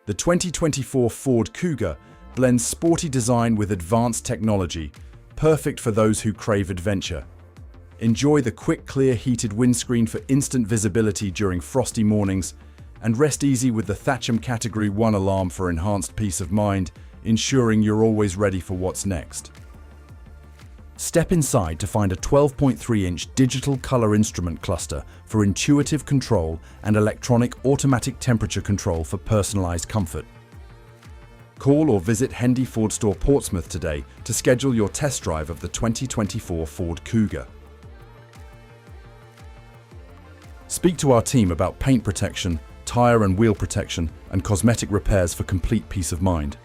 The 2024 Ford Kuga blends sporty design with advanced technology, perfect for those who crave adventure. Enjoy the quick, clear, heated windscreen for instant visibility during frosty mornings, and rest easy with the Thatcham Category 1 alarm for enhanced peace of mind, ensuring you're always ready for what's next. Step inside to find a 12.3-inch digital color instrument cluster for intuitive control and electronic automatic temperature control for personalized comfort. Call or visit Hendy FordStore Portsmouth today to schedule your test drive of the 2024 Ford Kuga. Speak to our team about paint protection, tire and wheel protection, and cosmetic repairs for complete peace of mind.